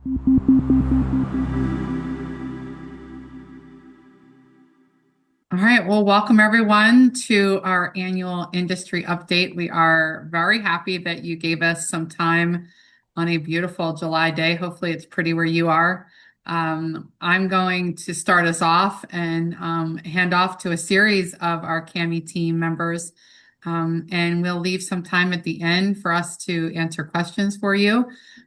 All right, well, welcome everyone to our annual industry update. We are very happy that you gave us some time on a beautiful July day. Hopefully, it's pretty where you are. I'm going to start us off and hand off to a series of our CAHME team members, and we'll leave some time at the end for us to answer questions for you.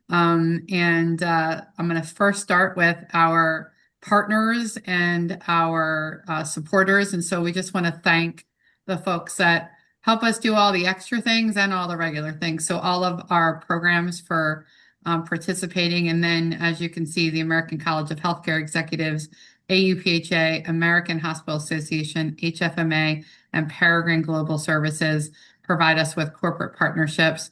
I'm going to first start with our partners and our supporters. And so we just want to thank the folks that help us do all the extra things and all the regular things. So all of our programs for participating. And then, as you can see, the American College of Healthcare Executives, AUPHA, American Hospital Association, HFMA, and Peregrine Global Services provide us with corporate partnerships.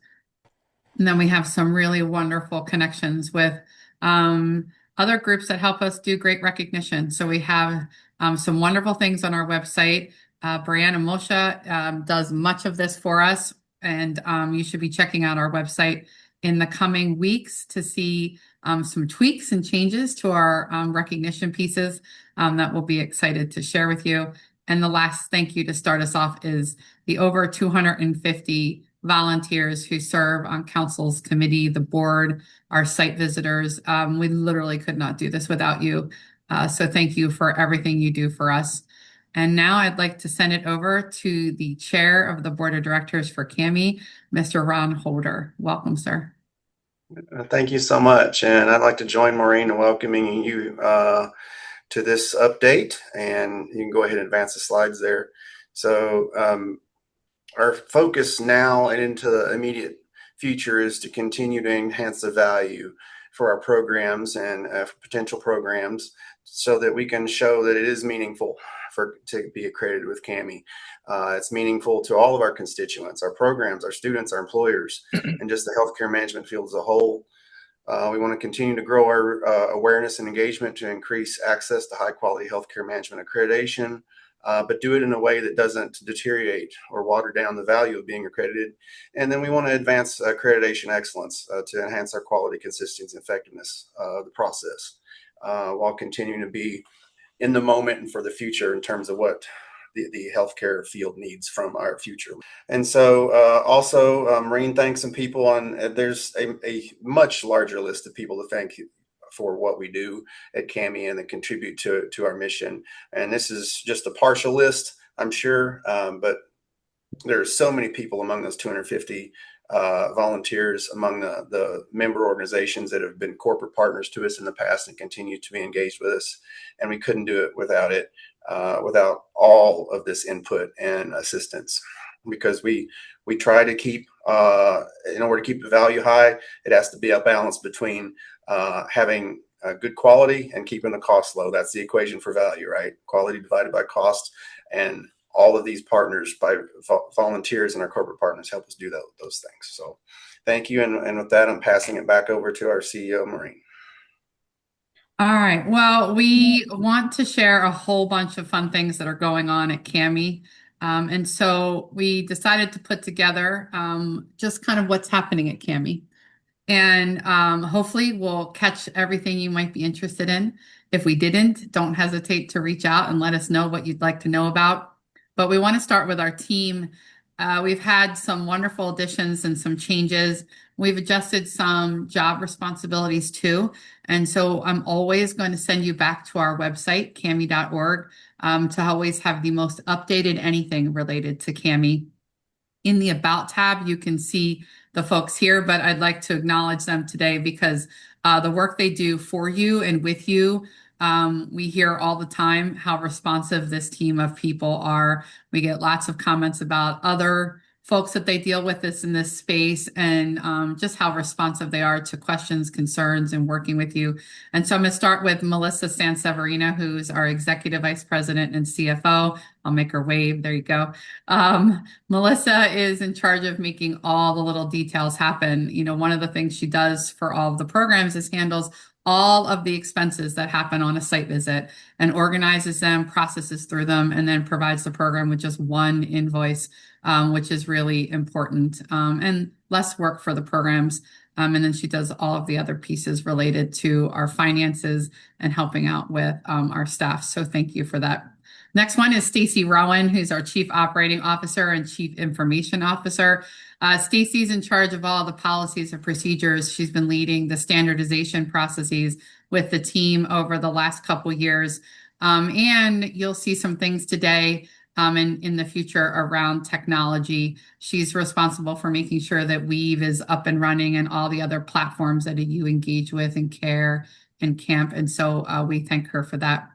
And then we have some really wonderful connections with other groups that help us do great recognition. So we have some wonderful things on our website. Brianna Moshe does much of this for us, and you should be checking out our website in the coming weeks to see some tweaks and changes to our recognition pieces that we'll be excited to share with you. And the last thank you to start us off is the over 250 volunteers who serve on council's committee, the board, our site visitors. We literally could not do this without you. So thank you for everything you do for us. And now I'd like to send it over to the chair of the board of directors for CAHME, Mr. Ron Holder. Welcome, sir. Thank you so much. And I'd like to join Maureen in welcoming you to this update. And you can go ahead and advance the slides there. So our focus now and into the immediate future is to continue to enhance the value for our programs and potential programs so that we can show that it is meaningful to be accredited with CAHME. It's meaningful to all of our constituents, our programs, our students, our employers, and just the healthcare management field as a whole. We want to continue to grow our awareness and engagement to increase access to high quality healthcare management accreditation, but do it in a way that doesn't deteriorate or water down the value of being accredited. And then we want to advance accreditation excellence to enhance our quality, consistency, and effectiveness of the process while continuing to be in the moment and for the future in terms of what the healthcare field needs from our future. And so also Maureen thanks some people there's a much larger list of people to thank for what we do at CAHME and that contribute to our mission. And this is just a partial list, I'm sure, but there are so many people among those 250 volunteers, among the member organizations that have been corporate partners to us in the past and continue to be engaged with us. And we couldn't do it without all of this input and assistance, because we try to keep, in order to keep the value high, it has to be a balance between having good quality and keeping the cost low. That's the equation for value, right? Quality divided by cost. And all of these partners, by volunteers and our corporate partners, help us do those things. So thank you. And with that, I'm passing it back over to our CEO, Maureen. All right. Well, we want to share a whole bunch of fun things that are going on at CAHME. And so we decided to put together just kind of what's happening at CAHME. And hopefully we'll catch everything you might be interested in. If we didn't, don't hesitate to reach out and let us know what you'd like to know about. But we want to start with our team. We've had some wonderful additions and some changes. We've adjusted some job responsibilities too. And so I'm always going to send you back to our website, CAHME.org, to always have the most updated anything related to CAHME. In the About tab, you can see the folks here, but I'd like to acknowledge them today because the work they do for you and with you, we hear all the time how responsive this team of people are. We get lots of comments about other folks that they deal with in this space and just how responsive they are to questions, concerns, and working with you. And so I'm going to start with Melissa Sanseverino, who's our Executive Vice President and CFO. I'll make her wave. There you go. Melissa is in charge of making all the little details happen. You know, one of the things she does for all of the programs is handles all of the expenses that happen on a site visit and organizes them, processes through them, and then provides the program with just one invoice, which is really important and less work for the programs. And then she does all of the other pieces related to our finances and helping out with our staff. So thank you for that. Next one is Stacy Rowan, who's our Chief Operating Officer and Chief Information Officer. Stacy's in charge of all the policies and procedures. She's been leading the standardization processes with the team over the last couple years. And you'll see some things today and in the future around technology. She's responsible for making sure that Weave is up and running and all the other platforms that you engage with in CARE and CAMP. And so we thank her for that.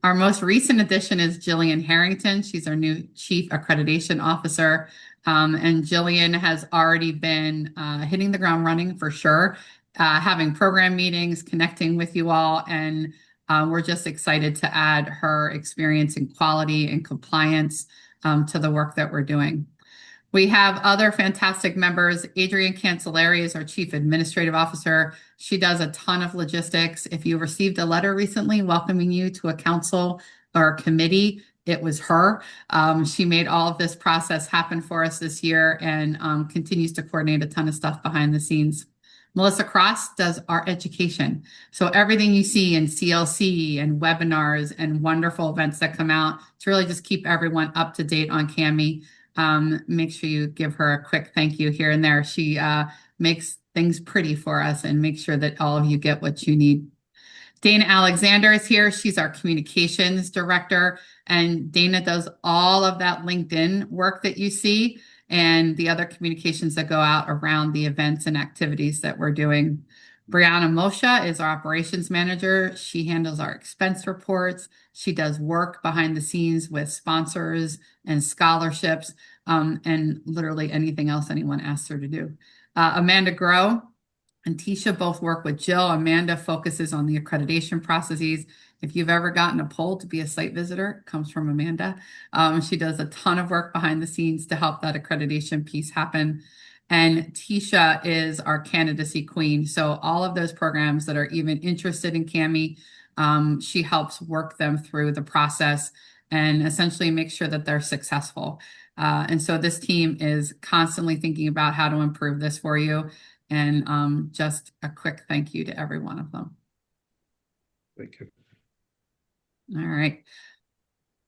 Our most recent addition is Jillian Harrington. She's our new Chief Accreditation Officer. And Jillian has already been hitting the ground running for sure, having program meetings, connecting with you all, and we're just excited to add her experience in quality and compliance to the work that we're doing. We have other fantastic members. Adrienne Cancelleri is our Chief Administrative Officer. She does a ton of logistics. If you received a letter recently welcoming you to a council or committee, it was her. She made all of this process happen for us this year and continues to coordinate a ton of stuff behind the scenes. Melissa Cross does our education. So everything you see in CLC and webinars and wonderful events that come out to really just keep everyone up to date on CAHME. Make sure you give her a quick thank you here and there. She makes things pretty for us and makes sure that all of you get what you need. Dana Alexander is here. She's our communications director, and Dana does all of that LinkedIn work that you see and the other communications that go out around the events and activities that we're doing. Brianna Moshe is our operations manager. She handles our expense reports. She does work behind the scenes with sponsors and scholarships and literally anything else anyone asks her to do. Amanda Groh and Tisha both work with Jill. Amanda focuses on the accreditation processes. If you've ever gotten a poll to be a site visitor, it comes from Amanda. She does a ton of work behind the scenes to help that accreditation piece happen. And Tisha is our candidacy queen. So all of those programs that are even interested in CAHME, she helps work them through the process and essentially make sure that they're successful. And so this team is constantly thinking about how to improve this for you. And just a quick thank you to every one of them. Thank you. All right.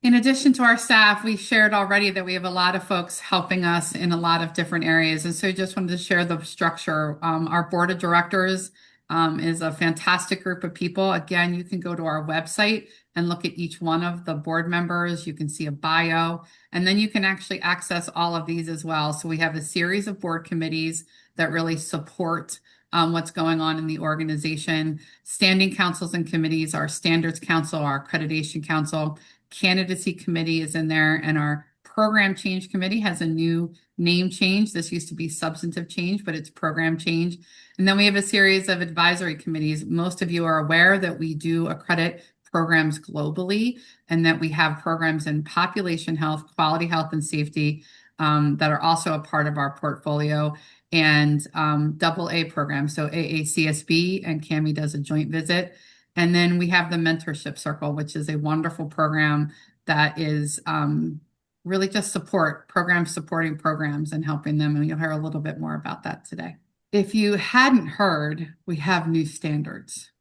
In addition to our staff, we shared already that we have a lot of folks helping us in a lot of different areas. And so I just wanted to share the structure. Our board of directors is a fantastic group of people. Again, you can go to our website and look at each one of the board members. You can see a bio, and then you can actually access all of these as well. So we have a series of board committees that really support what's going on in the organization. Standing councils and committees, our standards council, our accreditation council, candidacy committee is in there, and our program change committee has a new name change. This used to be substantive change, but it's program change. And then we have a series of advisory committees. Most of you are aware that we do accredit programs globally and that we have programs in population health, quality health, and safety that are also a part of our portfolio, and AA programs. So AACSB and CAHME does a joint visit. And then we have the Mentorship Circle, which is a wonderful program that is really just supporting programs and helping them. And you'll hear a little bit more about that today. If you hadn't heard, we have new standards.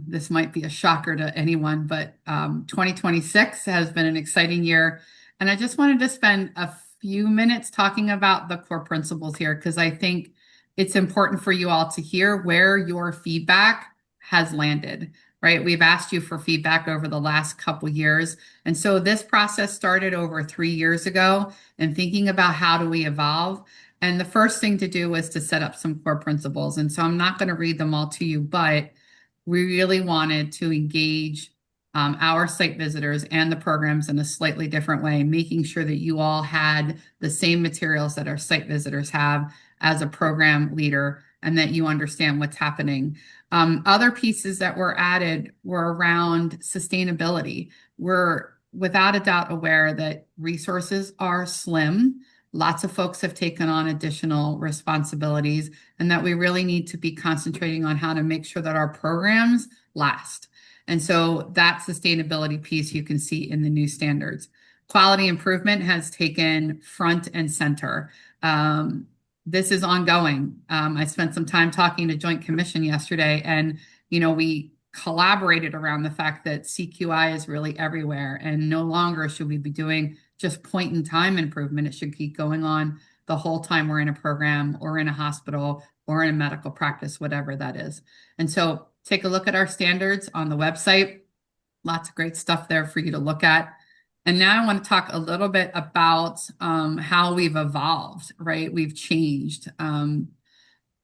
This might be a shocker to anyone, but 2026 has been an exciting year. And I just wanted to spend a few minutes talking about the core principles here, because I think it's important for you all to hear where your feedback has landed, right? We've asked you for feedback over the last couple years. And so this process started over 3 years ago and thinking about how do we evolve. And the first thing to do was to set up some core principles. And so I'm not going to read them all to you, but we really wanted to engage our site visitors and the programs in a slightly different way, making sure that you all had the same materials that our site visitors have as a program leader and that you understand what's happening. Other pieces that were added were around sustainability. We're without a doubt aware that resources are slim. Lots of folks have taken on additional responsibilities, and that we really need to be concentrating on how to make sure that our programs last. And so that sustainability piece you can see in the new standards. Quality improvement has taken front and center. this is ongoing. I spent some time talking to Joint Commission yesterday, and we collaborated around the fact that CQI is really everywhere, and no longer should we be doing just point in time improvement. It should keep going on the whole time we're in a program or in a hospital or in a medical practice, whatever that is. And so take a look at our standards on the website. Lots of great stuff there for you to look at. And now I want to talk a little bit about how we've evolved, right? We've changed.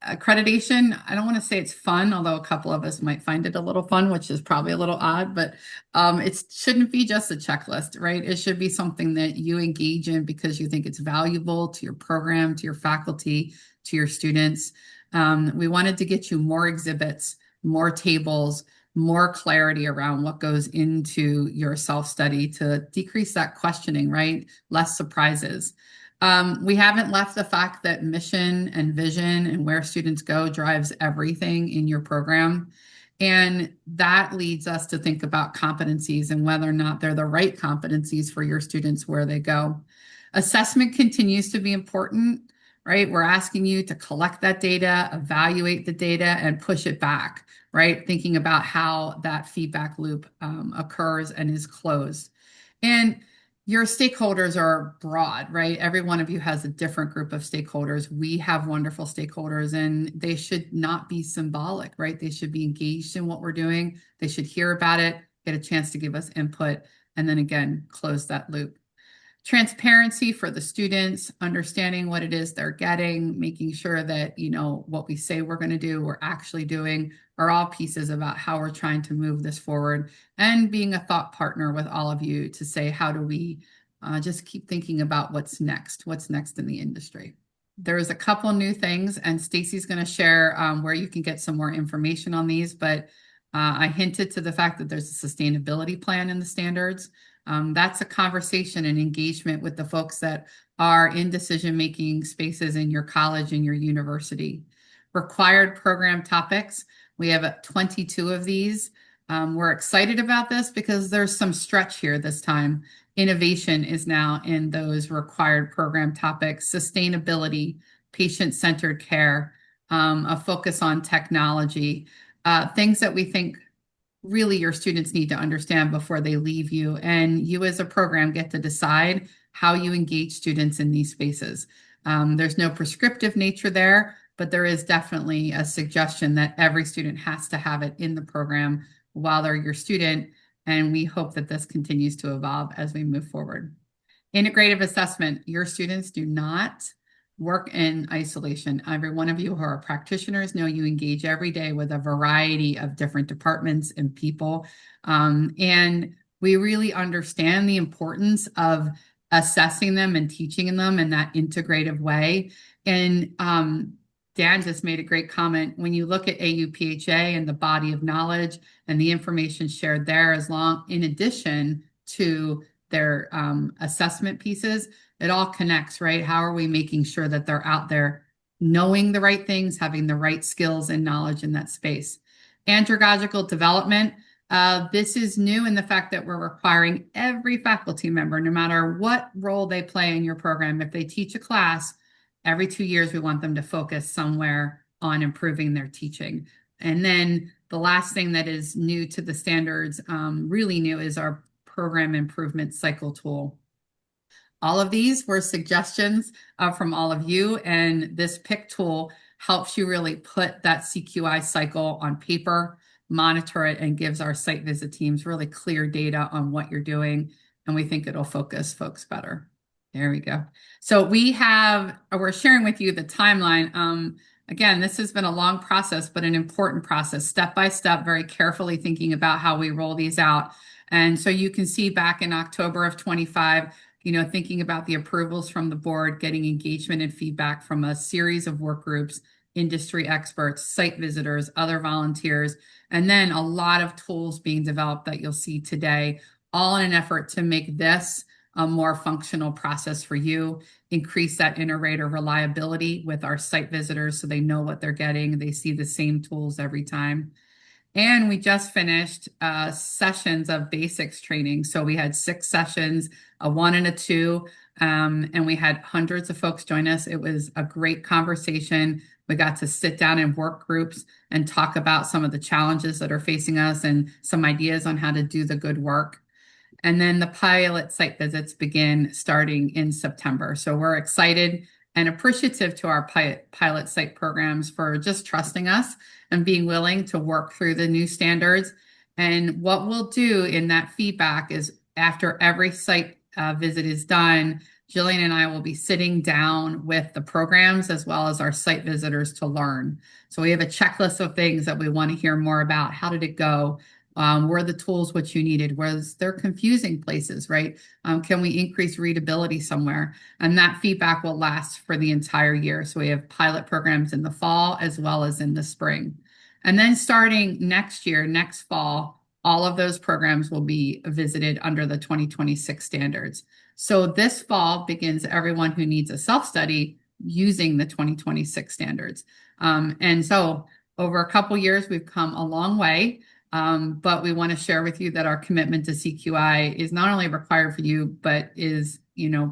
Accreditation, I don't want to say it's fun, although a couple of us might find it a little fun, which is probably a little odd, but it shouldn't be just a checklist, right? It should be something that you engage in because you think it's valuable to your program, to your faculty, to your students. We wanted to get you more exhibits, more tables, more clarity around what goes into your self-study to decrease that questioning, right? Less surprises. We haven't left the fact that mission and vision and where students go drives everything in your program. And that leads us to think about competencies and whether or not they're the right competencies for your students where they go. Assessment continues to be important, right? We're asking you to collect that data, evaluate the data, and push it back, right? Thinking about how that feedback loop occurs and is closed. And your stakeholders are broad, right? Every one of you has a different group of stakeholders. We have wonderful stakeholders, and they should not be symbolic, right? They should be engaged in what we're doing. They should hear about it, get a chance to give us input, and then again, close that loop. Transparency for the students, understanding what it is they're getting, making sure that, what we say we're going to do, we're actually doing, are all pieces about how we're trying to move this forward, and being a thought partner with all of you to say, how do we just keep thinking about what's next in the industry. There's a couple new things, and Stacy's going to share where you can get some more information on these, but I hinted to the fact that there's a sustainability plan in the standards. That's a conversation and engagement with the folks that are in decision-making spaces in your college and your university. Required program topics. We have 22 of these. We're excited about this because there's some stretch here this time. Innovation is now in those required program topics. Sustainability, patient-centered care, a focus on technology, things that we think really your students need to understand before they leave you. And you as a program get to decide how you engage students in these spaces. There's no prescriptive nature there, but there is definitely a suggestion that every student has to have it in the program while they're your student. And we hope that this continues to evolve as we move forward. Integrative assessment. Your students do not work in isolation. Every one of you who are practitioners know you engage every day with a variety of different departments and people. And we really understand the importance of assessing them and teaching them in that integrative way. And Dan just made a great comment. When you look at AUPHA and the body of knowledge and the information shared there, in addition to their assessment pieces, it all connects, right? How are we making sure that they're out there knowing the right things, having the right skills and knowledge in that space? Andragogical development. This is new in the fact that we're requiring every faculty member, no matter what role they play in your program, if they teach a class, every 2 years, we want them to focus somewhere on improving their teaching. And then the last thing that is new to the standards, really new, is our program improvement cycle tool. All of these were suggestions from all of you, and this pick tool helps you really put that CQI cycle on paper, monitor it, and gives our site visit teams really clear data on what you're doing, and we think it'll focus folks better. There we go. So we're sharing with you the timeline. Again, this has been a long process, but an important process, step by step, very carefully thinking about how we roll these out. And so you can see back in October of 25, thinking about the approvals from the board, getting engagement and feedback from a series of work groups, industry experts, site visitors, other volunteers, and then a lot of tools being developed that you'll see today, all in an effort to make this a more functional process for you, increase that inter-rater reliability with our site visitors so they know what they're getting, they see the same tools every time. And we just finished sessions of basics training. So we had 6 sessions, a 1 and a 2, and we had hundreds of folks join us. It was a great conversation. We got to sit down in work groups and talk about some of the challenges that are facing us and some ideas on how to do the good work. And then the pilot site visits begin starting in September. So we're excited and appreciative to our pilot site programs for just trusting us and being willing to work through the new standards. And what we'll do in that feedback is after every site visit is done, Jillian and I will be sitting down with the programs as well as our site visitors to learn. So we have a checklist of things that we want to hear more about. How did it go? Were the tools what you needed? Was there confusing places, right? Can we increase readability somewhere? And that feedback will last for the entire year. So we have pilot programs in the fall as well as in the spring. And then starting next year, next fall, all of those programs will be visited under the 2026 standards. So this fall begins everyone who needs a self-study using the 2026 standards. And so over a couple years, we've come a long way. But we want to share with you that our commitment to CQI is not only required for you, but is,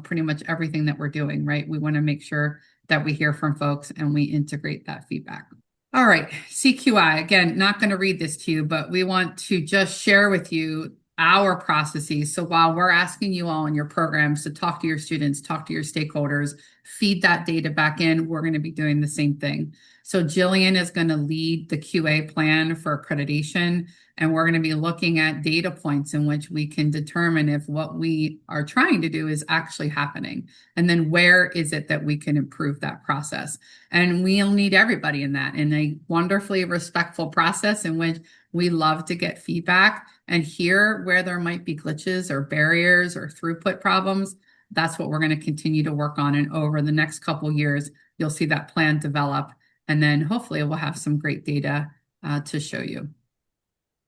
pretty much everything that we're doing, right? We want to make sure that we hear from folks and we integrate that feedback. All right, CQI, again, not going to read this to you, but we want to just share with you our processes. So while we're asking you all in your programs to talk to your students, talk to your stakeholders, feed that data back in, we're going to be doing the same thing. So Jillian is going to lead the QA plan for accreditation, and we're going to be looking at data points in which we can determine if what we are trying to do is actually happening. And then where is it that we can improve that process? And we'll need everybody in that, in a wonderfully respectful process in which we love to get feedback and hear where there might be glitches or barriers or throughput problems. That's what we're going to continue to work on. And over the next couple of years, you'll see that plan develop. And then hopefully we'll have some great data to show you.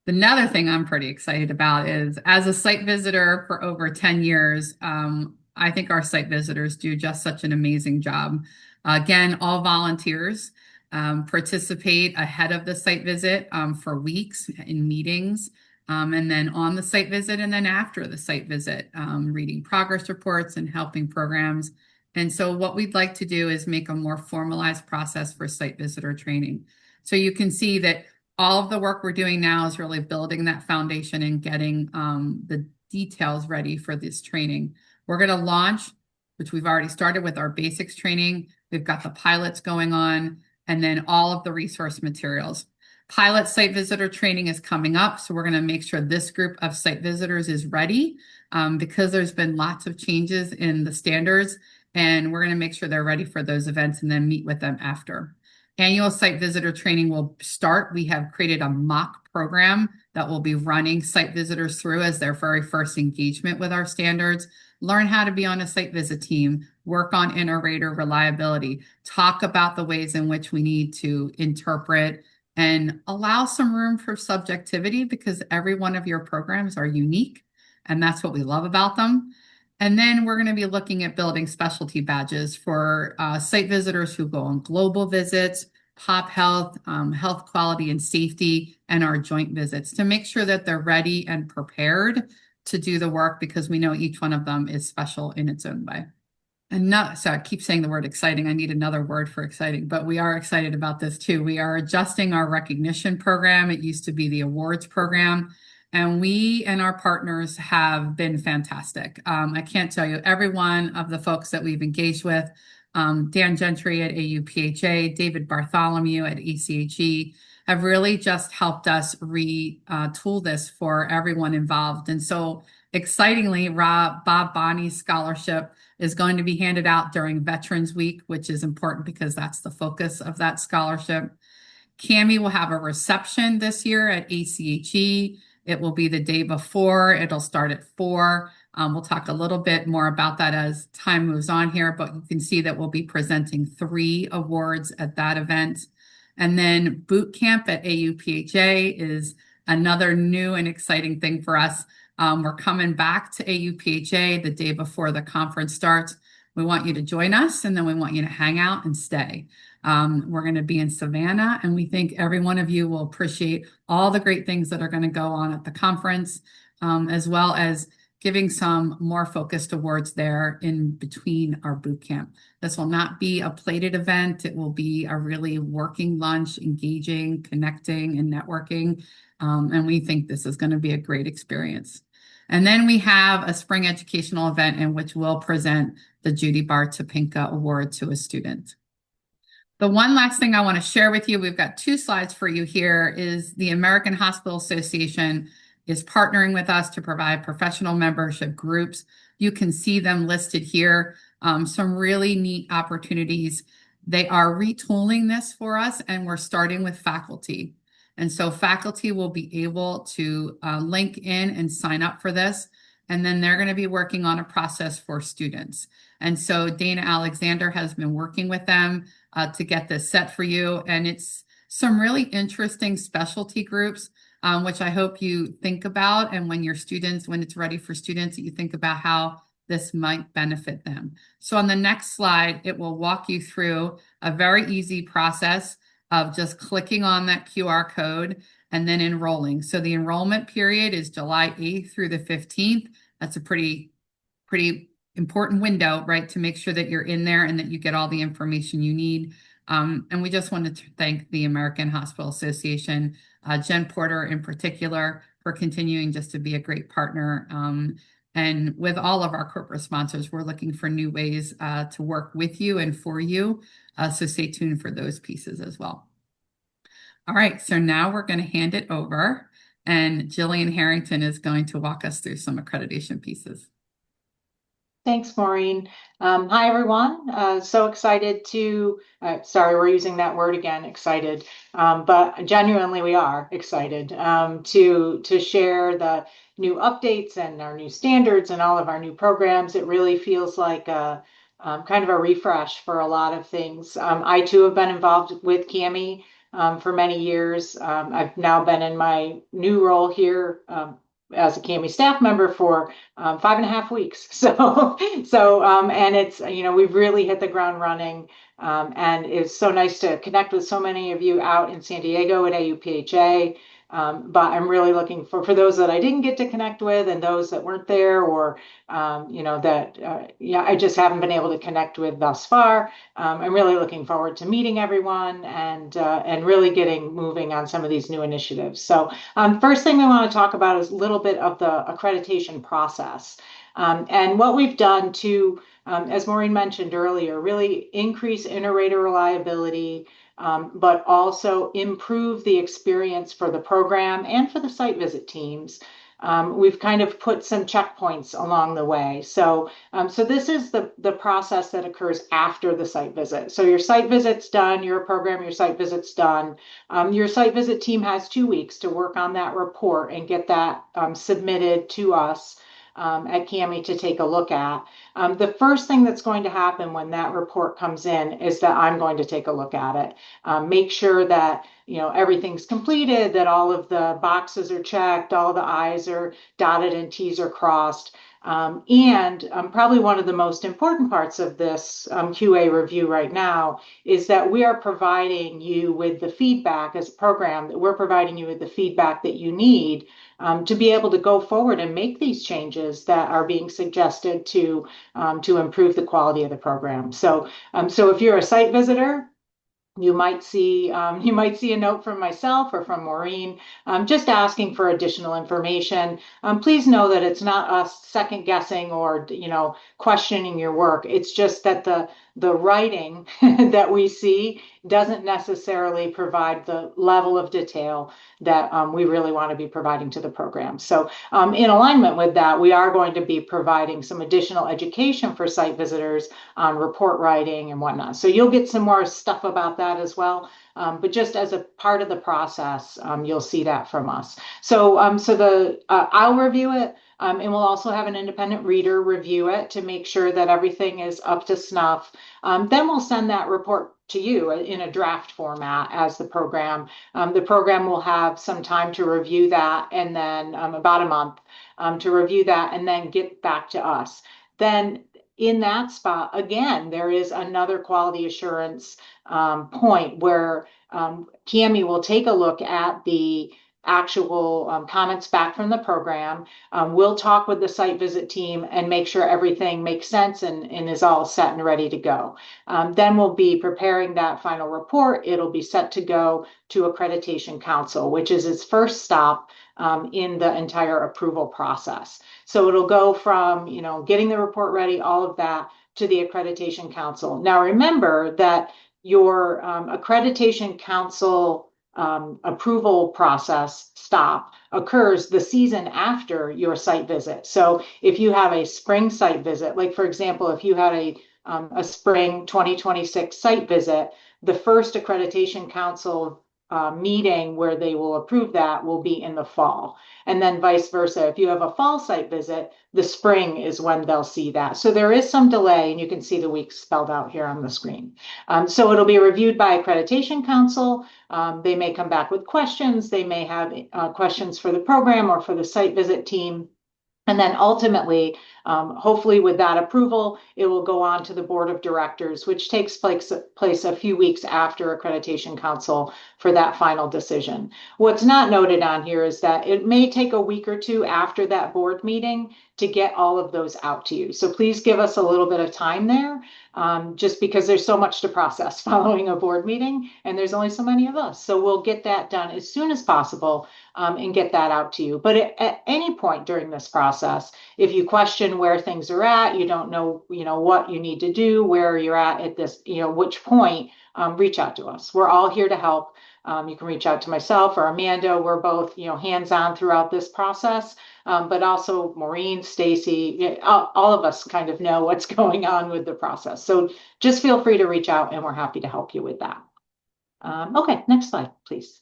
Another thing I'm pretty excited about is, as a site visitor for over 10 years, I think our site visitors do just such an amazing job. Again, all volunteers participate ahead of the site visit for weeks in meetings, and then on the site visit and then after the site visit, reading progress reports and helping programs. And so what we'd like to do is make a more formalized process for site visitor training. So you can see that all of the work we're doing now is really building that foundation and getting the details ready for this training. We're going to launch, which we've already started with our basics training. We've got the pilots going on, and then all of the resource materials. Pilot site visitor training is coming up, so we're going to make sure this group of site visitors is ready because there's been lots of changes in the standards, and we're going to make sure they're ready for those events and then meet with them after. Annual site visitor training will start. We have created a mock program that will be running site visitors through as their very first engagement with our standards. Learn how to be on a site visit team, work on inter-rater reliability, talk about the ways in which we need to interpret and allow some room for subjectivity because every one of your programs are unique, and that's what we love about them. And then we're going to be looking at building specialty badges for site visitors who go on global visits, pop health, health quality and safety, and our joint visits to make sure that they're ready and prepared to do the work because we know each one of them is special in its own way. And not, so I keep saying the word exciting. I need another word for exciting, but we are excited about this too. We are adjusting our recognition program. It used to be the awards program. And we and our partners have been fantastic. I can't tell you every one of the folks that we've engaged with, Dan Gentry at AUPHA, David Bartholomew at ACHE, have really just helped us retool this for everyone involved. And so excitingly, Bob Bonney's scholarship is going to be handed out during Veterans Week, which is important because that's the focus of that scholarship. CAHME will have a reception this year at ACHE. It will be the day before. It'll start at 4. We'll talk a little bit more about that as time moves on here, but you can see that we'll be presenting 3 awards at that event. And then boot camp at AUPHA is another new and exciting thing for us. We're coming back to AUPHA the day before the conference starts. We want you to join us, and then we want you to hang out and stay. We're going to be in Savannah, and we think every one of you will appreciate all the great things that are going to go on at the conference, as well as giving some more focused awards there in between our boot camp. This will not be a plated event. It will be a really working lunch, engaging, connecting, and networking. And we think this is going to be a great experience. And then we have a spring educational event in which we'll present the Judy Bar Topinka Award to a student. The one last thing I want to share with you, we've got 2 slides for you here, is the American Hospital Association is partnering with us to provide professional membership groups. You can see them listed here. Some really neat opportunities. They are retooling this for us, and we're starting with faculty. And so faculty will be able to link in and sign up for this. And then they're going to be working on a process for students. And so Dana Alexander has been working with them to get this set for you. And it's some really interesting specialty groups, which I hope you think about. And when your students, when it's ready for students, you think about how this might benefit them. So on the next slide, it will walk you through a very easy process of just clicking on that QR code and then enrolling. So the enrollment period is July 8th through the 15th. That's a pretty important window, right, to make sure that you're in there and that you get all the information you need. And we just wanted to thank the American Hospital Association, Jen Porter in particular, for continuing just to be a great partner. And with all of our corporate sponsors, we're looking for new ways to work with you and for you. So stay tuned for those pieces as well. All right, so now we're going to hand it over, and Jillian Harrington is going to walk us through some accreditation pieces. Thanks, Maureen. Hi, everyone. So excited to, sorry, we're using that word again, excited, but genuinely we are excited to share the new updates and our new standards and all of our new programs. It really feels like kind of a refresh for a lot of things. I too have been involved with CAHME for many years. I've now been in my new role here as a CAHME staff member for 5.5 weeks. And it's, we've really hit the ground running. And it's so nice to connect with so many of you out in San Diego at AUPHA. But I'm really looking for those that I didn't get to connect with and those that weren't there, or I just haven't been able to connect with thus far. I'm really looking forward to meeting everyone and really getting moving on some of these new initiatives. So first thing we want to talk about is a little bit of the accreditation process and what we've done to, as Maureen mentioned earlier, really increase inter-rater reliability, but also improve the experience for the program and for the site visit teams. We've kind of put some checkpoints along the way. So this is the process that occurs after the site visit. So your site visit's done, your program, your site visit's done. Your site visit team has 2 weeks to work on that report and get that submitted to us at CAHME to take a look at. The first thing that's going to happen when that report comes in is that I'm going to take a look at it, make sure that everything's completed, that all of the boxes are checked, all of the I's are dotted and T's are crossed. And probably one of the most important parts of this QA review right now is that we are providing you with the feedback as a program, that we're providing you with the feedback that you need to be able to go forward and make these changes that are being suggested to improve the quality of the program. So if you're a site visitor, you might see a note from myself or from Maureen just asking for additional information. Please know that it's not us second guessing or questioning your work. It's just that the writing that we see doesn't necessarily provide the level of detail that we really want to be providing to the program. So in alignment with that, we are going to be providing some additional education for site visitors on report writing and whatnot. So you'll get some more stuff about that as well. But just as a part of the process, you'll see that from us. So I'll review it. And we'll also have an independent reader review it to make sure that everything is up to snuff. Then we'll send that report to you in a draft format as the program. The program will have some time to review that, and then about a month to review that and then get back to us. Then in that spot, again, there is another quality assurance point where CAHME will take a look at the actual comments back from the program. We'll talk with the site visit team and make sure everything makes sense and is all set and ready to go. Then we'll be preparing that final report. It'll be set to go to Accreditation Council, which is its first stop in the entire approval process. So it'll go from, getting the report ready, all of that, to the Accreditation Council. Now, remember that your Accreditation Council approval process stop occurs the season after your site visit. So if you have a spring site visit, like for example, if you had a spring 2026 site visit, the first Accreditation Council meeting where they will approve that will be in the fall. And then vice versa. If you have a fall site visit, the spring is when they'll see that. So there is some delay, and you can see the weeks spelled out here on the screen. So it'll be reviewed by Accreditation Council. They may come back with questions. They may have questions for the program or for the site visit team. And then ultimately, hopefully with that approval, it will go on to the board of directors, which takes place a few weeks after Accreditation Council for that final decision. What's not noted on here is that it may take a week or two after that board meeting to get all of those out to you. So please give us a little bit of time there, just because there's so much to process following a board meeting, and there's only so many of us. So we'll get that done as soon as possible and get that out to you. But at any point during this process, if you question where things are at, you don't know, what you need to do, where you're at this, which point, reach out to us. We're all here to help. You can reach out to myself or Amanda. We're both, hands-on throughout this process, but also Maureen, Stacy, all of us kind of know what's going on with the process. So just feel free to reach out and we're happy to help you with that. Okay, next slide, please.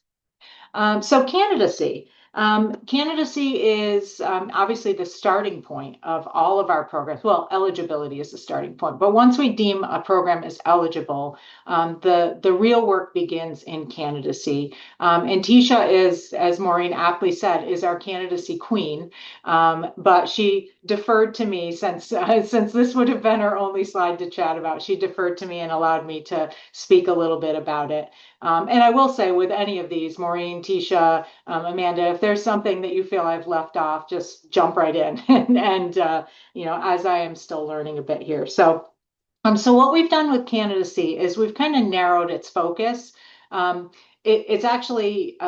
So candidacy. Candidacy is obviously the starting point of all of our programs. Well, eligibility is the starting point, but once we deem a program as eligible, the real work begins in candidacy. And Tisha is, as Maureen aptly said, is our candidacy queen, but she deferred to me since this would have been her only slide to chat about. She deferred to me and allowed me to speak a little bit about it. And I will say with any of these, Maureen, Tisha, Amanda, if there's something that you feel I've left off, just jump right in. and as I am still learning a bit here. So what we've done with candidacy is we've kind of narrowed its focus. It's actually,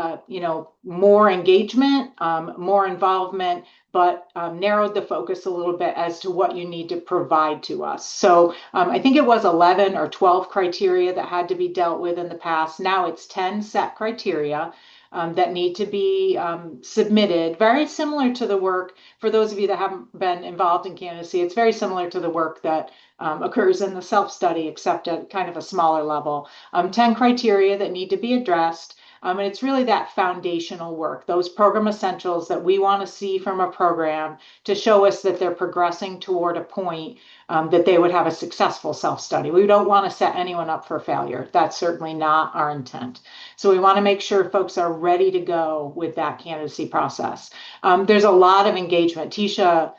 more engagement, more involvement, but narrowed the focus a little bit as to what you need to provide to us. So I think it was 11 or 12 criteria that had to be dealt with in the past. Now it's 10 set criteria that need to be submitted. Very similar to the work, for those of you that haven't been involved in candidacy, it's very similar to the work that occurs in the self-study, except at kind of a smaller level. 10 criteria that need to be addressed. And it's really that foundational work, those program essentials that we want to see from a program to show us that they're progressing toward a point that they would have a successful self-study. We don't want to set anyone up for failure. That's certainly not our intent. So we want to make sure folks are ready to go with that candidacy process. There's a lot of engagement. Tisha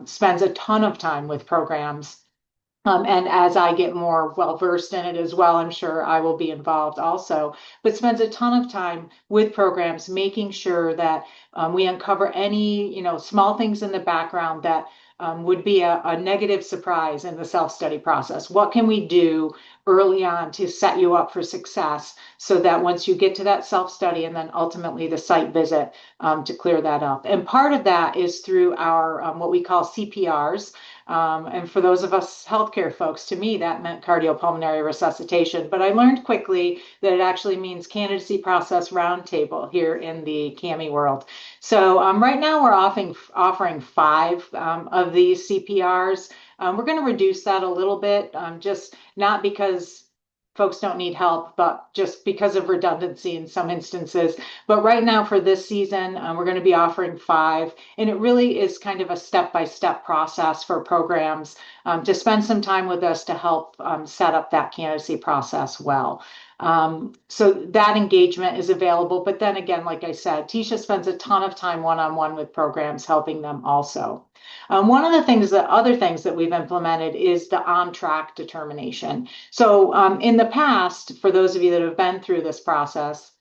spends a ton of time with programs. And as I get more well-versed in it as well, I'm sure I will be involved also, but spends a ton of time with programs, making sure that we uncover any, small things in the background that would be a negative surprise in the self-study process. What can we do early on to set you up for success so that once you get to that self-study and then ultimately the site visit to clear that up? And part of that is through our what we call CPRs. And for those of us healthcare folks, to me, that meant cardiopulmonary resuscitation. But I learned quickly that it actually means candidacy process roundtable here in the CAHME world. So right now we're offering 5 of these CPRs. We're going to reduce that a little bit, just not because folks don't need help, but just because of redundancy in some instances. But right now for this season, we're going to be offering 5, and it really is kind of a step-by-step process for programs to spend some time with us to help set up that candidacy process well. So that engagement is available. But then again, like I said, Tisha spends a ton of time one-on-one with programs helping them also. One of the other things that we've implemented is the on-track determination. So in the past, for those of you that have been through this process,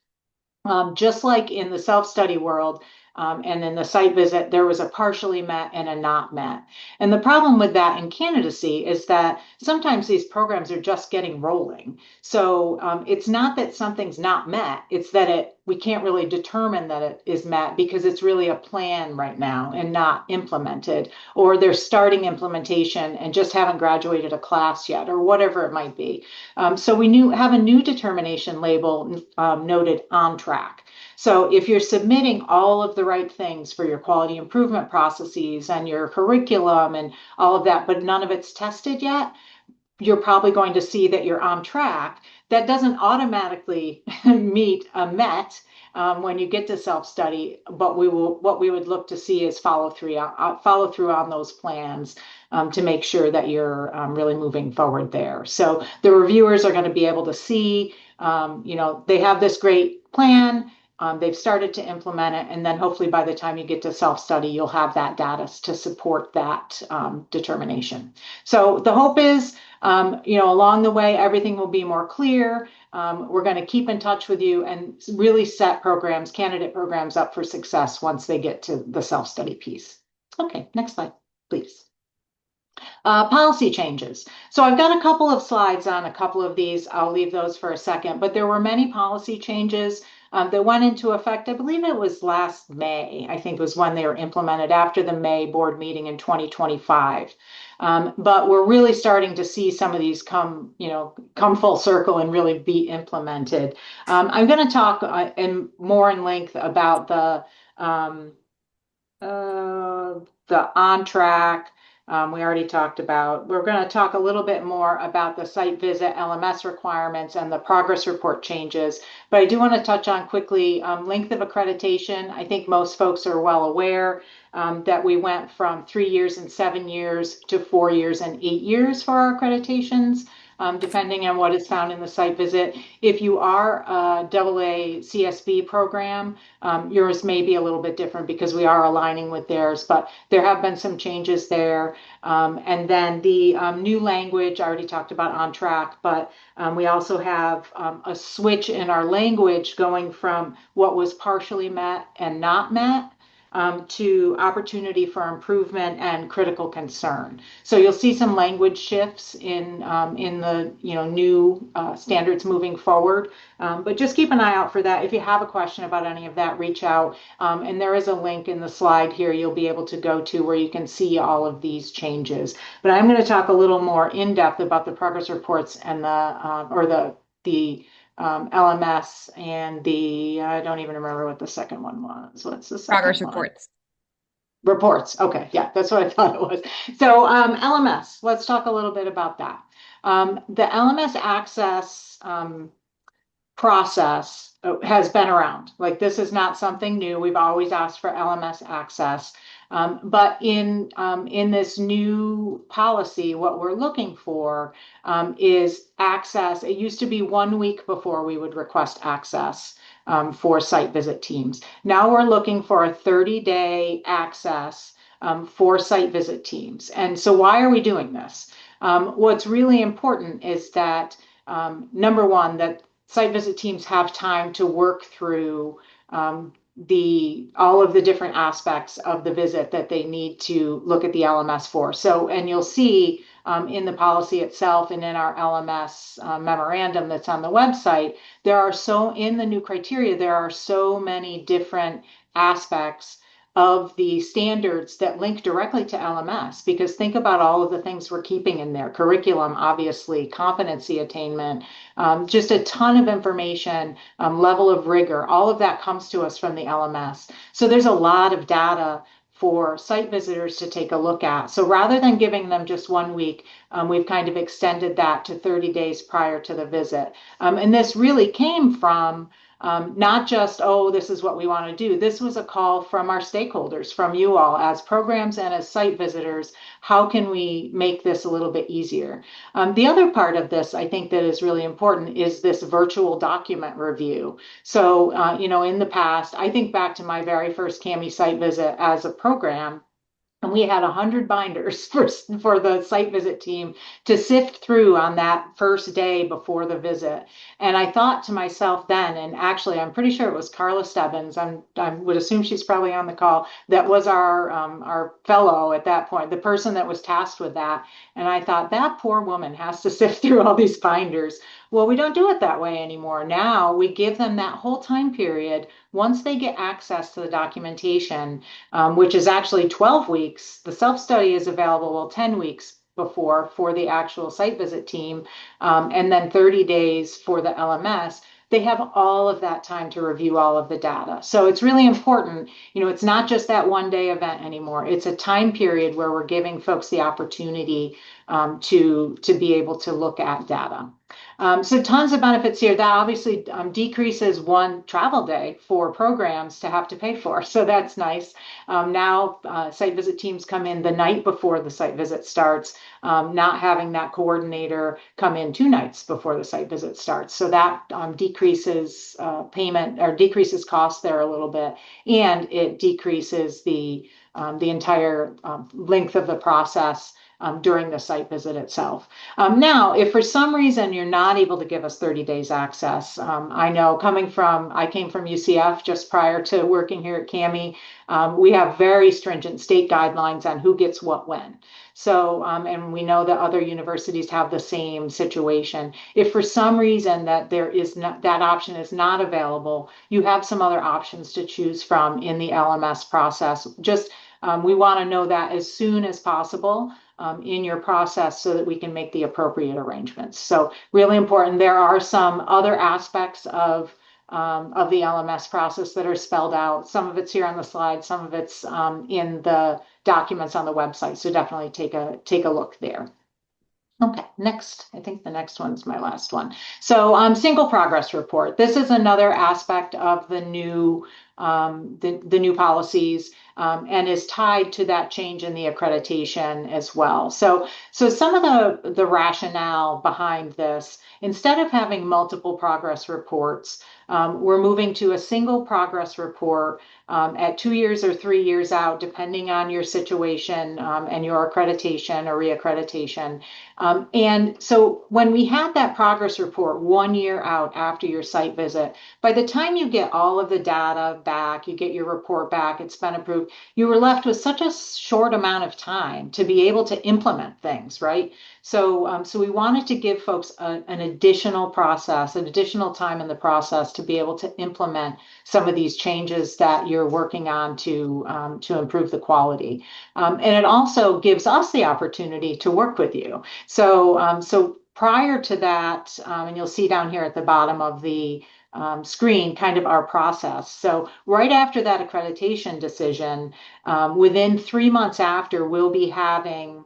just like in the self-study world, and in the site visit, there was a partially met and a not met. And the problem with that in candidacy is that sometimes these programs are just getting rolling. So it's not that something's not met, it's that we can't really determine that it is met because it's really a plan right now and not implemented, or they're starting implementation and just haven't graduated a class yet, or whatever it might be. So we have a new determination label noted on track. So if you're submitting all of the right things for your quality improvement processes and your curriculum and all of that, but none of it's tested yet, you're probably going to see that you're on track. That doesn't automatically meet a met when you get to self-study, but what we would look to see is follow through on those plans to make sure that you're really moving forward there. So the reviewers are going to be able to see, they have this great plan. They've started to implement it, and then hopefully by the time you get to self-study, you'll have that data to support that determination. So the hope is, along the way, everything will be more clear. We're going to keep in touch with you and really set candidate programs up for success once they get to the self-study piece. Okay, next slide, please. Policy changes. So I've got a couple of slides on a couple of these. I'll leave those for a second, but there were many policy changes that went into effect. I believe it was last May, I think was when they were implemented after the May board meeting in 2025. But we're really starting to see some of these come full circle and really be implemented. I'm going to talk more in length about the on track. We already talked about. We're going to talk a little bit more about the site visit LMS requirements and the progress report changes, but I do want to touch on quickly length of accreditation. I think most folks are well aware that we went from 3 years and 7 years to 4 years and 8 years for our accreditations. Depending on what is found in the site visit. If you are a AA CSB program, yours may be a little bit different because we are aligning with theirs, but there have been some changes there. And then the new language, I already talked about on track, but we also have a switch in our language going from what was partially met and not met to opportunity for improvement and critical concern. So you'll see some language shifts in the new standards moving forward. But just keep an eye out for that. If you have a question about any of that, reach out. And there is a link in the slide here you'll be able to go to where you can see all of these changes. But I'm going to talk a little more in depth about the progress reports and the LMS and I don't even remember what the second one was. What's the second Progress one? reports. Reports. Okay. Yeah, that's what I thought it was. So LMS, let's talk a little bit about that. The LMS access process has been around. Like, this is not something new. We've always asked for LMS access. But in this new policy, what we're looking for is access. It used to be 1 week before we would request access for site visit teams. Now we're looking for a 30-day access for site visit teams. And so why are we doing this? What's really important is that, number one, that site visit teams have time to work through all of the different aspects of the visit that they need to look at the LMS for. So, and you'll see in the policy itself and in our LMS memorandum that's on the website, in the new criteria, there are so many different aspects of the standards that link directly to LMS, because think about all of the things we're keeping in there: curriculum, obviously, competency attainment, just a ton of information, level of rigor, all of that comes to us from the LMS. So there's a lot of data for site visitors to take a look at. So rather than giving them just 1 week, we've kind of extended that to 30 days prior to the visit. And this really came from Not just, oh, this is what we want to do. This was a call from our stakeholders, from you all as programs and as site visitors. How can we make this a little bit easier? The other part of this, I think, that is really important is this virtual document review. So, in the past, I think back to my very first CAHME site visit as a program, and we had 100 binders for the site visit team to sift through on that first day before the visit. And I thought to myself then, and actually, I'm pretty sure it was Carla Stebbins, I would assume she's probably on the call, that was our fellow at that point, the person that was tasked with that. And I thought, that poor woman has to sift through all these binders. Well, we don't do it that way anymore. Now we give them that whole time period. Once they get access to the documentation, which is actually 12 weeks. The self-study is available 10 weeks before for the actual site visit team, and then 30 days for the LMS. They have all of that time to review all of the data. So it's really important. It's not just that one day event anymore. It's a time period where we're giving folks the opportunity to be able to look at data. So tons of benefits here. That obviously decreases one travel day for programs to have to pay for. So that's nice. Now site visit teams come in the night before the site visit starts, not having that coordinator come in 2 nights before the site visit starts. So that decreases payment or decreases cost there a little bit, and it decreases the entire length of the process during the site visit itself. Now, if for some reason you're not able to give us 30 days access, I know I came from UCF just prior to working here at CAHME. We have very stringent state guidelines on who gets what when. So, and we know that other universities have the same situation. If for some reason that that option is not available, you have some other options to choose from in the LMS process. Just we want to know that as soon as possible in your process so that we can make the appropriate arrangements. So really important. There are some other aspects of the LMS process that are spelled out. Some of it's here on the slide, some of it's in the documents on the website. So definitely take a look there. Okay, next, I think the next one's my last one. So single progress report. This is another aspect of the new policies and is tied to that change in the accreditation as well. So some of the rationale behind this, instead of having multiple progress reports, we're moving to a single progress report at 2 years or 3 years out, depending on your situation and your accreditation or reaccreditation. And so when we had that progress report 1 year out after your site visit, by the time you get all of the data back, you get your report back, it's been approved, you were left with such a short amount of time to be able to implement things, right? So we wanted to give folks an additional process, an additional time in the process to be able to implement some of these changes that you're working on to improve the quality. And it also gives us the opportunity to work with you. So prior to that, and you'll see down here at the bottom of the screen kind of our process. So right after that accreditation decision, within 3 months after, we'll be having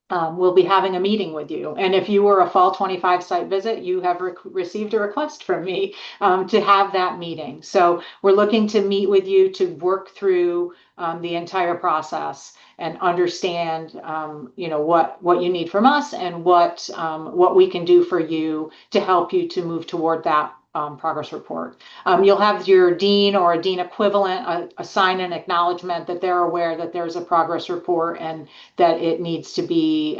a meeting with you. And if you were a fall 25 site visit, you have received a request from me to have that meeting. So we're looking to meet with you to work through the entire process and understand, what you need from us and what we can do for you to help you to move toward that progress report. You'll have your dean or a dean equivalent assign an acknowledgement that they're aware that there's a progress report and that it needs to be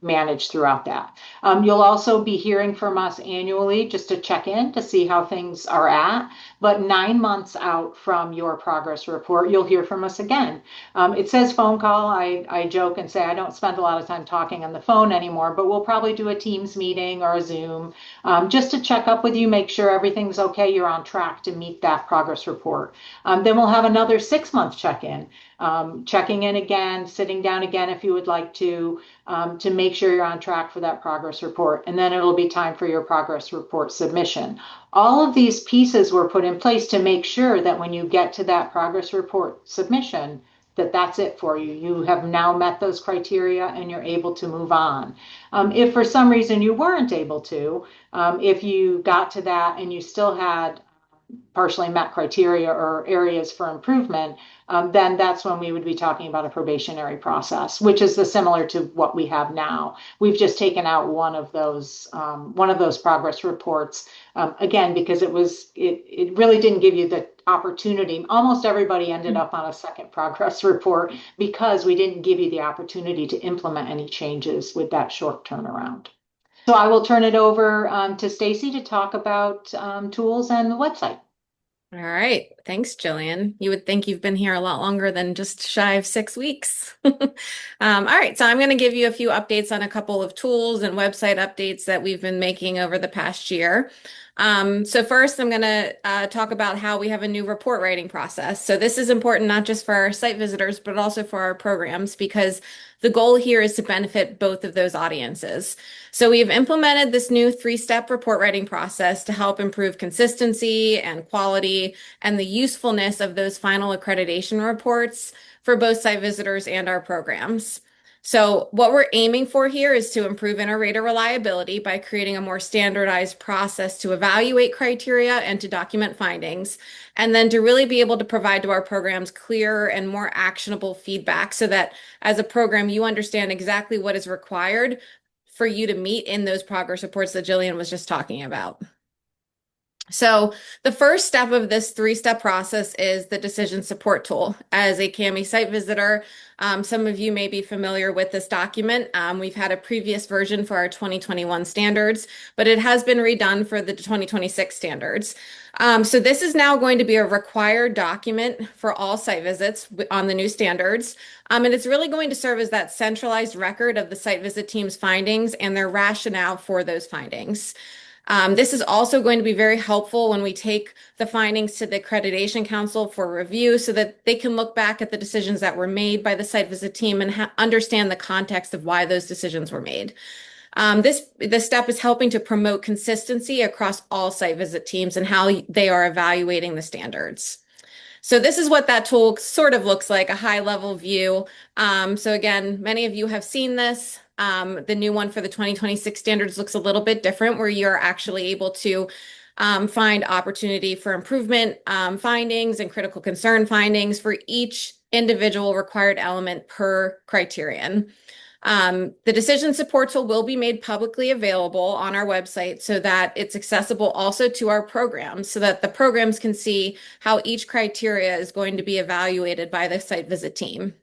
managed throughout that. You'll also be hearing from us annually just to check in to see how things are at. But 9 months out from your progress report, you'll hear from us again. It says phone call. I joke and say I don't spend a lot of time talking on the phone anymore, but we'll probably do a Teams meeting or a Zoom just to check up with you, make sure everything's okay, you're on track to meet that progress report. Then we'll have another 6-month check-in, checking in again, sitting down again if you would like to make sure you're on track for that progress report. And then it'll be time for your progress report submission. All of these pieces were put in place to make sure that when you get to that progress report submission, that's it for you. You have now met those criteria and you're able to move on. If for some reason you weren't able to, if you got to that and you still had partially met criteria or areas for improvement, then that's when we would be talking about a probationary process, which is similar to what we have now. We've just taken out one of those progress reports, again, because it really didn't give you the opportunity. Almost everybody ended up on a second progress report because we didn't give you the opportunity to implement any changes with that short turnaround. So I will turn it over to Stacy to talk about tools and the website. All right. Thanks, Jillian. You would think you've been here a lot longer than just shy of 6 weeks. All right. So I'm going to give you a few updates on a couple of tools and website updates that we've been making over the past year. So first, I'm going to talk about how we have a new report writing process. So this is important not just for our site visitors, but also for our programs, because the goal here is to benefit both of those audiences. So we've implemented this new 3-step report writing process to help improve consistency and quality and the usefulness of those final accreditation reports for both site visitors and our programs. So what we're aiming for here is to improve inter-rater reliability by creating a more standardized process to evaluate criteria and to document findings, and then to really be able to provide to our programs clearer and more actionable feedback so that as a program, you understand exactly what is required for you to meet in those progress reports that Jillian was just talking about. So the first step of this 3-step process is the decision support tool. As a CAHME site visitor, some of you may be familiar with this document. We've had a previous version for our 2021 standards, but it has been redone for the 2026 standards. So this is now going to be a required document for all site visits on the new standards. And it's really going to serve as that centralized record of the site visit team's findings and their rationale for those findings. This is also going to be very helpful when we take the findings to the Accreditation Council for review so that they can look back at the decisions that were made by the site visit team and understand the context of why those decisions were made. This step is helping to promote consistency across all site visit teams and how they are evaluating the standards. So this is what that tool sort of looks like, a high-level view. So again, many of you have seen this. The new one for the 2026 standards looks a little bit different, where you're actually able to find opportunity for improvement findings and critical concern findings for each individual required element per criterion. The decision support tool will be made publicly available on our website so that it's accessible also to our programs so that the programs can see how each criteria is going to be evaluated by the site visit team.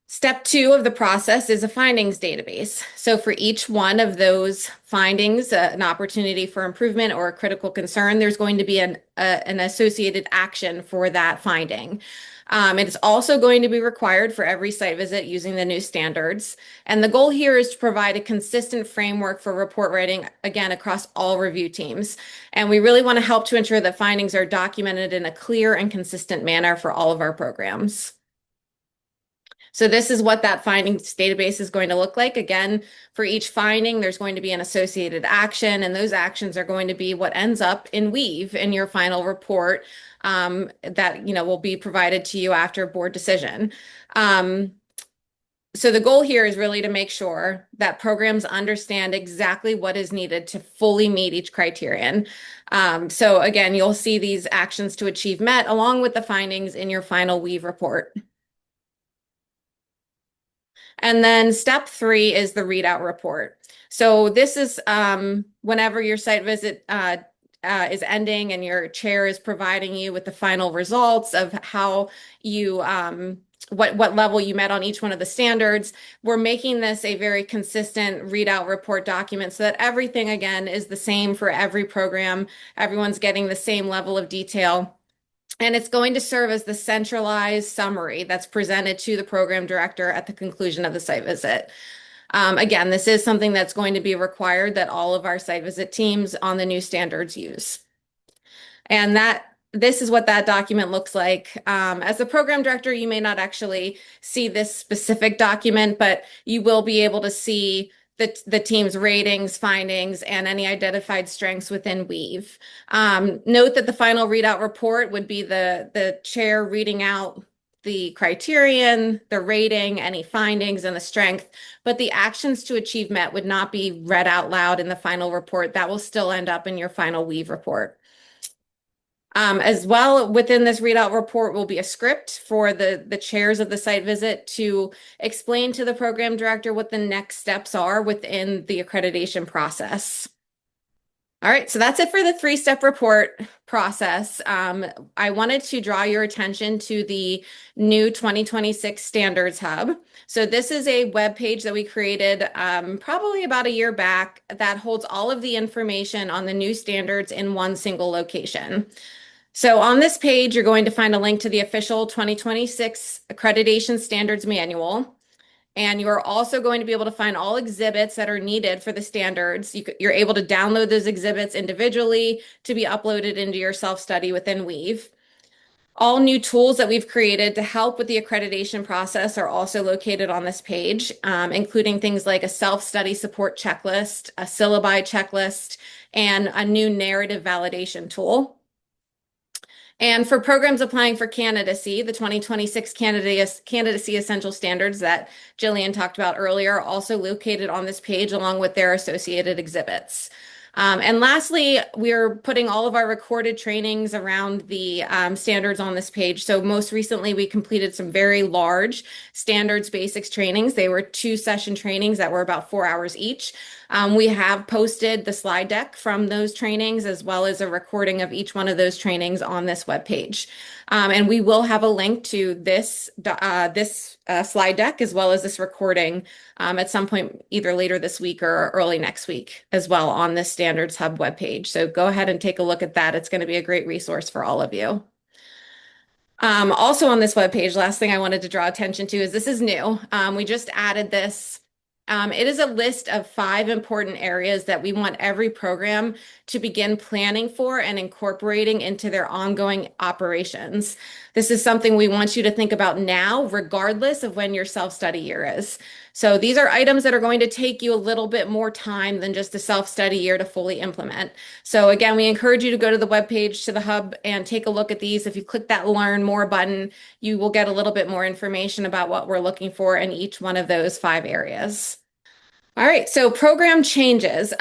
Step 2 of the process is a findings database. So for each one of those findings, an opportunity for improvement or a critical concern, there's going to be an associated action for that finding. It's also going to be required for every site visit using the new standards. And the goal here is to provide a consistent framework for report writing, again, across all review teams. And we really want to help to ensure that findings are documented in a clear and consistent manner for all of our programs. So this is what that findings database is going to look like. Again, for each finding, there's going to be an associated action, and those actions are going to be what ends up in Weave in your final report that will be provided to you after board decision. So the goal here is really to make sure that programs understand exactly what is needed to fully meet each criterion. So again, you'll see these actions to achieve met along with the findings in your final Weave report. And then step 3 is the readout report. So this is whenever your site visit is ending and your chair is providing you with the final results of how you what level you met on each one of the standards. We're making this a very consistent readout report document so that everything, again, is the same for every program. Everyone's getting the same level of detail. And it's going to serve as the centralized summary that's presented to the program director at the conclusion of the site visit. Again, this is something that's going to be required that all of our site visit teams on the new standards use. And this is what that document looks like. As a program director, you may not actually see this specific document, but you will be able to see the team's ratings, findings, and any identified strengths within Weave. Note that the final readout report would be the chair reading out the criterion, the rating, any findings, and the strength, but the actions to achieve met would not be read out loud in the final report. That will still end up in your final weave report. As well, within this readout report will be a script for the chairs of the site visit to explain to the program director what the next steps are within the accreditation process. All right, so that's it for the three-step report process. I wanted to draw your attention to the new 2026 Standards Hub. So this is a web page that we created probably about a year back that holds all of the information on the new standards in one single location. So on this page, you're going to find a link to the official 2026 Accreditation Standards Manual. And you are also going to be able to find all exhibits that are needed for the standards. You're able to download those exhibits individually to be uploaded into your self-study within Weave. All new tools that we've created to help with the accreditation process are also located on this page, including things like a self-study support checklist, a syllabi checklist, and a new narrative validation tool. And for programs applying for candidacy, the 2026 candidacy essential standards that Jillian talked about earlier are also located on this page along with their associated exhibits. And lastly, we're putting all of our recorded trainings around the standards on this page. So most recently, we completed some very large standards basics trainings. They were 2-session trainings that were about 4 hours each. We have posted the slide deck from those trainings as well as a recording of each one of those trainings on this webpage. And we will have a link to this slide deck as well as this recording at some point either later this week or early next week as well on this Standards Hub webpage. So go ahead and take a look at that. It's going to be a great resource for all of you. Also on this webpage, last thing I wanted to draw attention to is this is new. We just added this. It is a list of 5 important areas that we want every program to begin planning for and incorporating into their ongoing operations. This is something we want you to think about now, regardless of when your self-study year is. So these are items that are going to take you a little bit more time than just a self-study year to fully implement. So again, we encourage you to go to the webpage, to the hub, and take a look at these. If you click that Learn More button, you will get a little bit more information about what we're looking for in each one of those 5 areas. All right, so program changes.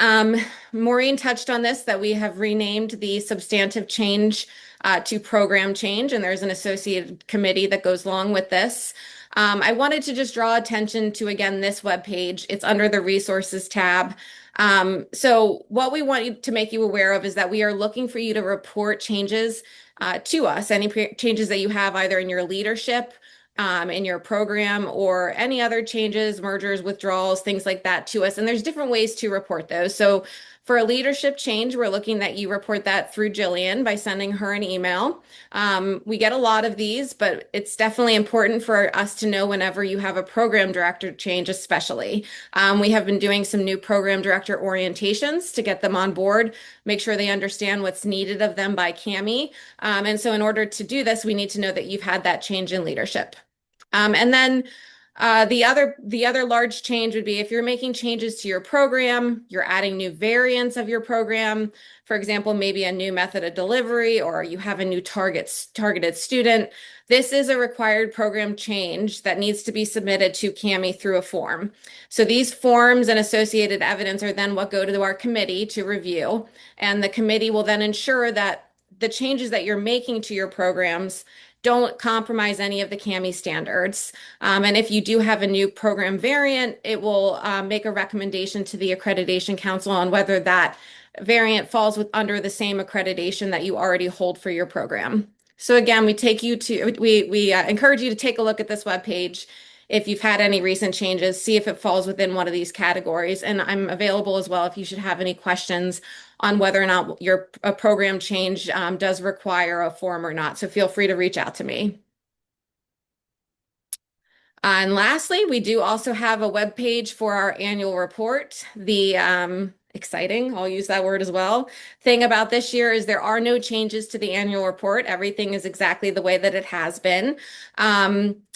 Maureen touched on this, that we have renamed the substantive change to program change, and there's an associated committee that goes along with this. I wanted to just draw attention to, again, this webpage. It's under the resources tab. So what we want to make you aware of is that we are looking for you to report changes to us, any changes that you have either in your leadership, in your program, or any other changes, mergers, withdrawals, things like that to us. And there's different ways to report those. So for a leadership change, we're looking that you report that through Jillian by sending her an email. We get a lot of these, but it's definitely important for us to know whenever you have a program director change, especially. We have been doing some new program director orientations to get them on board, make sure they understand what's needed of them by CAHME. And so in order to do this, we need to know that you've had that change in leadership. And then the other large change would be if you're making changes to your program, you're adding new variants of your program, for example, maybe a new method of delivery, or you have a new targeted student. This is a required program change that needs to be submitted to CAHME through a form. So these forms and associated evidence are then what go to our committee to review, and the committee will then ensure that the changes that you're making to your programs don't compromise any of the CAHME standards. And if you do have a new program variant, it will make a recommendation to the Accreditation Council on whether that variant falls under the same accreditation that you already hold for your program. So again, we encourage you to take a look at this webpage. If you've had any recent changes, see if it falls within one of these categories. And I'm available as well if you should have any questions on whether or not your program change does require a form or not. So feel free to reach out to me. And lastly, we do also have a web page for our annual report. The exciting, I'll use that word as well, thing about this year is there are no changes to the annual report. Everything is exactly the way that it has been.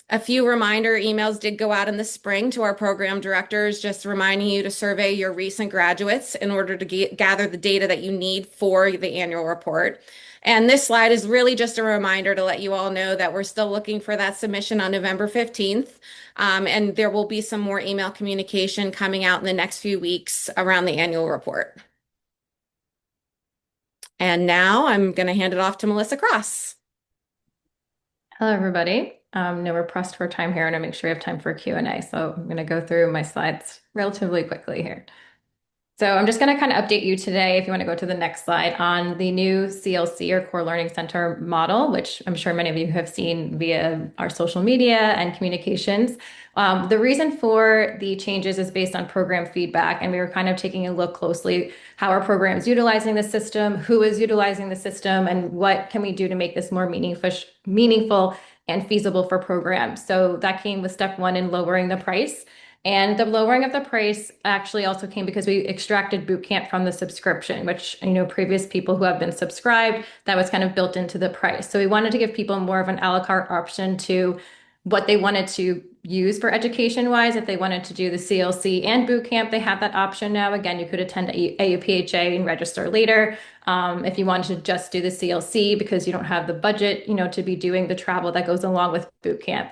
A few reminder emails did go out in the spring to our program directors, just reminding you to survey your recent graduates in order to gather the data that you need for the annual report. And this slide is really just a reminder to let you all know that we're still looking for that submission on November 15th. And there will be some more email communication coming out in the next few weeks around the annual report. And now I'm going to hand it off to Melissa Cross. Hello, everybody. No, we're pressed for time here, and I make sure we have time for Q&A. So I'm going to go through my slides relatively quickly here. So I'm just going to kind of update you today, if you want to go to the next slide, on the new CLC or Core Learning Center model, which I'm sure many of you have seen via our social media and communications. The reason for the changes is based on program feedback, and we were kind of taking a look closely how our program is utilizing the system, who is utilizing the system, and what can we do to make this more meaningful and feasible for programs. So that came with step one in lowering the price. And the lowering of the price actually also came because we extracted bootcamp from the subscription, which, previous people who have been subscribed, that was kind of built into the price. So we wanted to give people more of an a la carte option to what they wanted to use for education wise. If they wanted to do the CLC and bootcamp, they have that option now. Again, you could attend AUPHA and register later. If you wanted to just do the CLC because you don't have the budget, to be doing the travel that goes along with bootcamp.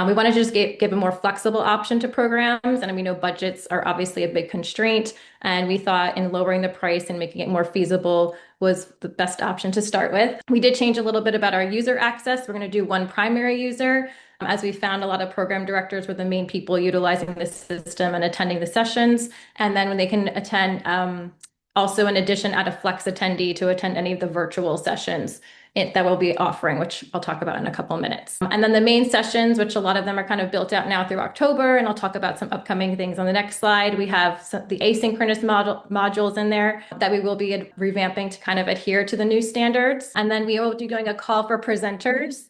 We wanted to just give a more flexible option to programs. And we know budgets are obviously a big constraint. And we thought in lowering the price and making it more feasible was the best option to start with. We did change a little bit about our user access. We're going to do one primary user, as we found a lot of program directors were the main people utilizing the system and attending the sessions. And then when they can attend, also in addition, add a flex attendee to attend any of the virtual sessions that we'll be offering, which I'll talk about in a couple of minutes. And then the main sessions, which a lot of them are kind of built out now through October, and I'll talk about some upcoming things on the next slide. We have the asynchronous modules in there that we will be revamping to kind of adhere to the new standards. And then we will be doing a call for presenters,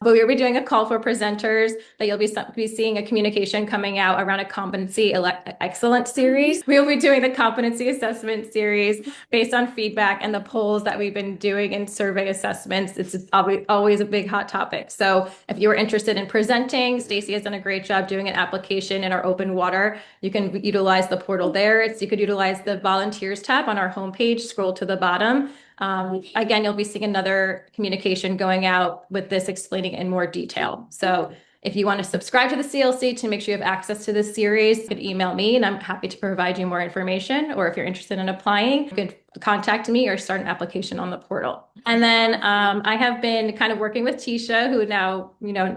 that you'll be seeing a communication coming out around a competency excellence series. We'll be doing the competency assessment series based on feedback and the polls that we've been doing in survey assessments. It's always a big hot topic. So if you are interested in presenting, Stacy has done a great job doing an application in our open water. You can utilize the portal there. You could utilize the volunteers tab on our homepage, scroll to the bottom. Again, you'll be seeing another communication going out with this explaining in more detail. So if you want to subscribe to the CLC to make sure you have access to this series, you can email me and I'm happy to provide you more information. Or if you're interested in applying, you can contact me or start an application on the portal. And then I have been kind of working with Tisha, who now,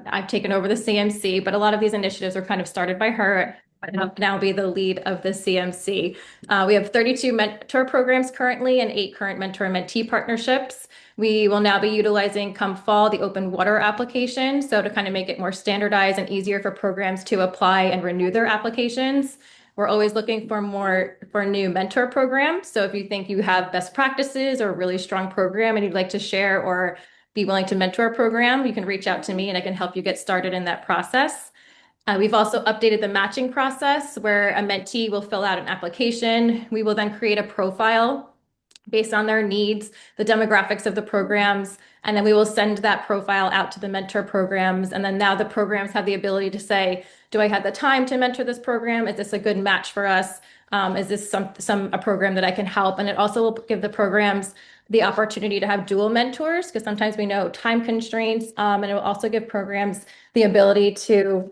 I've taken over the CMC, but a lot of these initiatives are kind of started by her. I'll now be the lead of the CMC. We have 32 mentor programs currently and 8 current mentor and mentee partnerships. We will now be utilizing come fall the open water application. So to kind of make it more standardized and easier for programs to apply and renew their applications. We're always looking for new mentor programs. So if you think you have best practices or a really strong program and you'd like to share or be willing to mentor a program, you can reach out to me and I can help you get started in that process. We've also updated the matching process where a mentee will fill out an application. We will then create a profile based on their needs, the demographics of the programs, and then we will send that profile out to the mentor programs. And then now the programs have the ability to say, do I have the time to mentor this program? Is this a good match for us? Is this a program that I can help? And it also will give the programs the opportunity to have dual mentors, because sometimes we know time constraints, and it will also give programs the ability to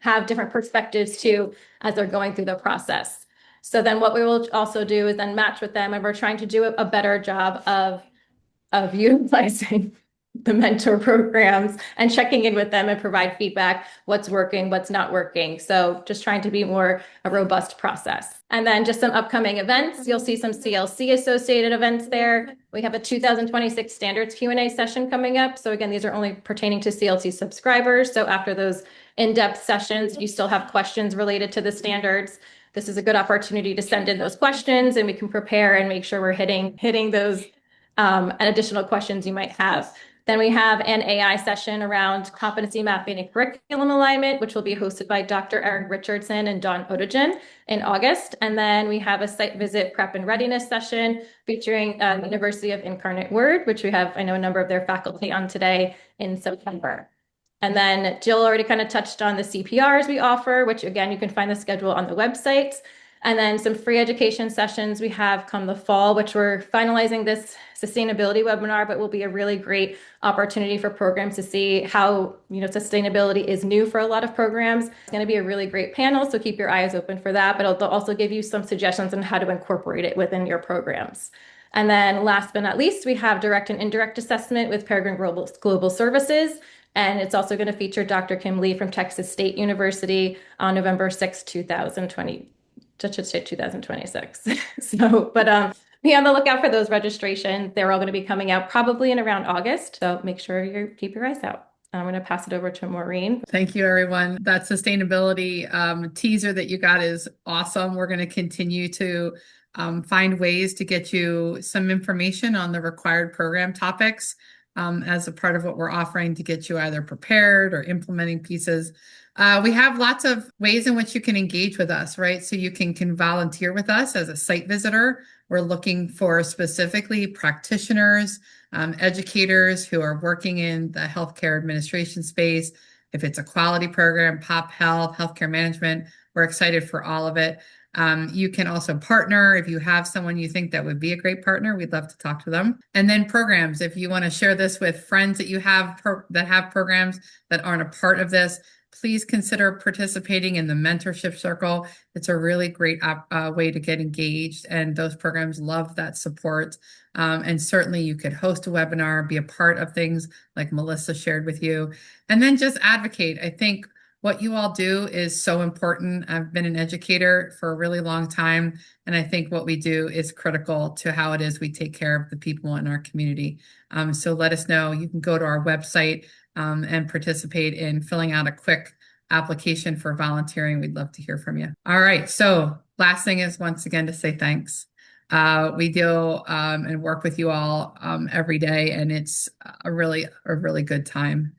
have different perspectives too as they're going through the process. So then what we will also do is then match with them, and we're trying to do a better job of utilizing the mentor programs and checking in with them and provide feedback, what's working, what's not working. So just trying to be more a robust process. And then just some upcoming events. You'll see some CLC associated events there. We have a 2026 standards Q&A session coming up. So again, these are only pertaining to CLC subscribers. So after those in-depth sessions, you still have questions related to the standards. This is a good opportunity to send in those questions and we can prepare and make sure we're hitting those additional questions you might have. Then we have an AI session around competency mapping and curriculum alignment, which will be hosted by Dr. Erin Richardson and Dawn Odogen in August. And then we have a site visit prep and readiness session featuring University of Incarnate Word, which we have, I know, a number of their faculty on today in September. And then Jill already kind of touched on the CPRs we offer, which again, you can find the schedule on the website. And then some free education sessions we have come the fall, which we're finalizing this sustainability webinar, but will be a really great opportunity for programs to see how, sustainability is new for a lot of programs. It's going to be a really great panel, so keep your eyes open for that, but it'll also give you some suggestions on how to incorporate it within your programs. And then last but not least, we have direct and indirect assessment with Peregrine Global Services. And it's also going to feature Dr. Kim Lee from Texas State University on November 6, 2020. I should say 2026. But be on the lookout for those registrations. They're all going to be coming out probably in around August. So make sure you keep your eyes out. I'm going to pass it over to Maureen. Thank you, everyone. That sustainability teaser that you got is awesome. We're going to continue to find ways to get you some information on the required program topics as a part of what we're offering to get you either prepared or implementing pieces. We have lots of ways in which you can engage with us, right? So you can volunteer with us as a site visitor. We're looking for specifically practitioners, educators who are working in the healthcare administration space. If it's a quality program, pop health, healthcare management, we're excited for all of it. You can also partner. If you have someone you think that would be a great partner, we'd love to talk to them. And then programs, if you want to share this with friends that you have that have programs that aren't a part of this, please consider participating in the mentorship circle. It's a really great way to get engaged, and those programs love that support. And certainly you could host a webinar, be a part of things like Melissa shared with you, and then just advocate. I think what you all do is so important. I've been an educator for a really long time, and I think what we do is critical to how it is we take care of the people in our community. So let us know. You can go to our website and participate in filling out a quick application for volunteering. We'd love to hear from you. All right. So last thing is once again to say thanks. We deal and work with you all every day, and it's a really good time.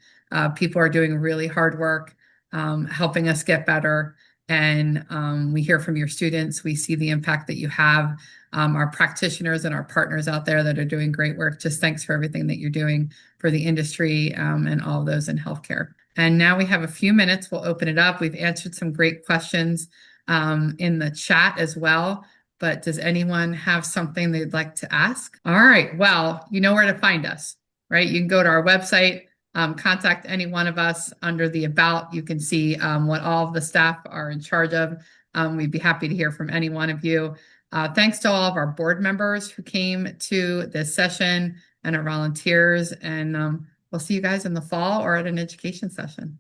People are doing really hard work, helping us get better. And we hear from your students. We see the impact that you have. Our practitioners and our partners out there that are doing great work. Just thanks for everything that you're doing for the industry and all those in healthcare. And now we have a few minutes. We'll open it up. We've answered some great questions in the chat as well. But does anyone have something they'd like to ask? All right. Well, you know where to find us, right? You can go to our website, contact any one of us under the About. You can see what all of the staff are in charge of. We'd be happy to hear from any one of you. Thanks to all of our board members who came to this session and our volunteers. And we'll see you guys in the fall or at an education session.